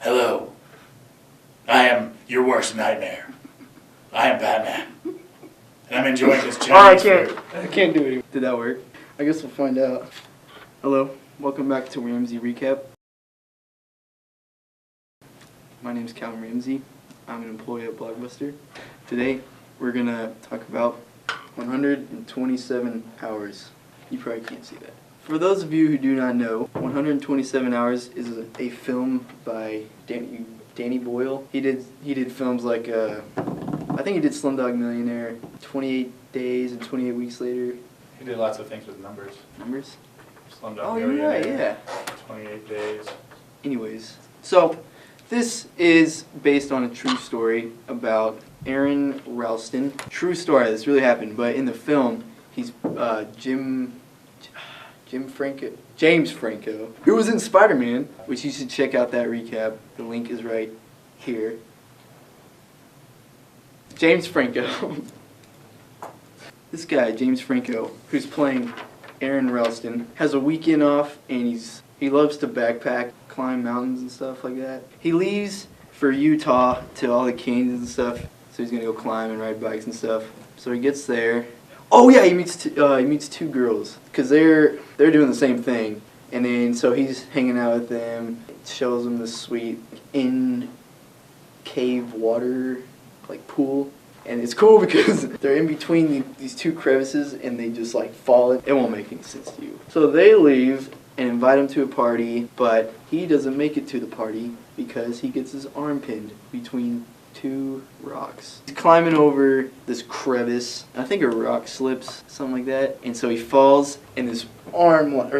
Hello. I am your worst nightmare. I am Batman. And I'm enjoying this Chinese food. I can't do it anymore. Did that work? I guess we'll find out. Hello, welcome back to Ramsey Recap. My name's Calvin Ramsey. I'm an employee at Blockbuster. Today, we're gonna talk about 127 hours. You probably can't see that. For those of you who do not know, 127 Hours is a film by Danny Boyle. He did films like I think he did Slumdog Millionaire, 28 Days and 28 Weeks Later. He did lots of things with numbers. Numbers? Slumdog Millionaire. Millionaire. Oh, you're right, yeah. 28 Days. Anyways, so this is based on a true story about Aaron Ralston. True story, this really happened, but in the film, he's James Franco, who was in Spider-Man, which you should check out that recap. The link is right here. James Franco. This guy, James Franco, who's playing Aaron Ralston, has a weekend off and he loves to backpack, climb mountains and stuff like that. He leaves for Utah to all the canyons and stuff, so he's gonna go climb and ride bikes and stuff. So he gets there. Oh yeah, he meets two girls because they're doing the same thing, and then so he's hanging out with them, shows them this sweet in cave water like pool, and it's cool because they're in between these two crevices and they just like fall in. It won't make any sense to you. So they leave and invite him to a party, but he doesn't make it to the party because he gets his arm pinned between two rocks. He's climbing over this crevice. I think a rock slips, something like that. And so he falls, and this arm, not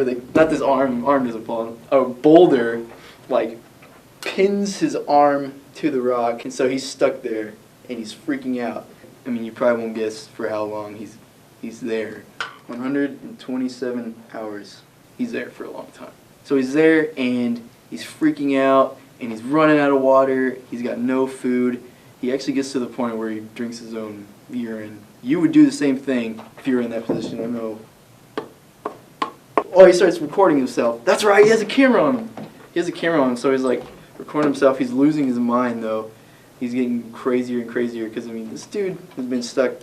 this arm doesn't fall. A boulder, like, pins his arm to the rock, and so he's stuck there, and he's freaking out. I mean, you probably won't guess for how long he's there. 127 hours. He's there for a long time. So he's there, and he's freaking out, and he's running out of water. He's got no food. He actually gets to the point where he drinks his own urine. You would do the same thing if you were in that position. I know. Oh, he starts recording himself. That's right, he has a camera on him. He has a camera on him, so he's like recording himself. He's losing his mind, though. He's getting crazier and crazier because, I mean, this dude has been stuck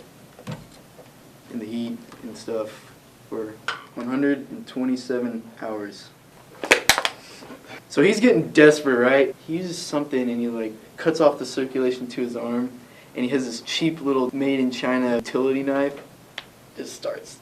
in the heat and stuff for 127 hours. So he's getting desperate, right? He uses something and he like cuts off the circulation to his arm, and he has this cheap little made in China utility knife. Just starts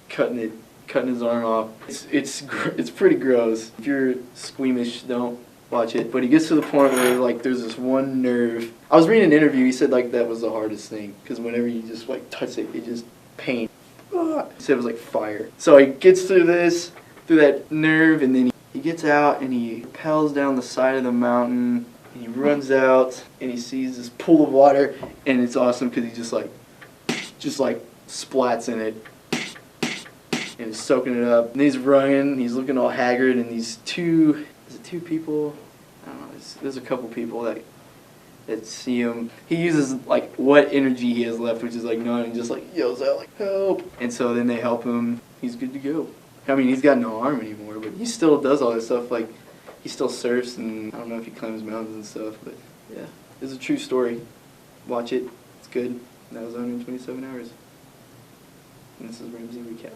cutting his arm off. It's pretty gross. If you're squeamish, don't watch it. But he gets to the point where like there's this one nerve. I was reading an interview. He said like that was the hardest thing because whenever you just like touch it, it just pain. He said it was like fire. So he gets through that nerve, and then he gets out and he rappels down the side of the mountain, and he runs out and he sees this pool of water, and it's awesome because he just like splats in it and is soaking it up. And he's running, and he's looking all haggard, and these two people? I don't know, there's a couple people that see him. He uses like what energy he has left, which is like none, and just like yells out like help. And so then they help him. He's good to go. I mean, he's got no arm anymore, but he still does all this stuff. Like, he still surfs, and I don't know if he climbs mountains and stuff, but yeah. It's a true story. Watch it. It's good. And that was 127 hours. And this is Ramsey Recap.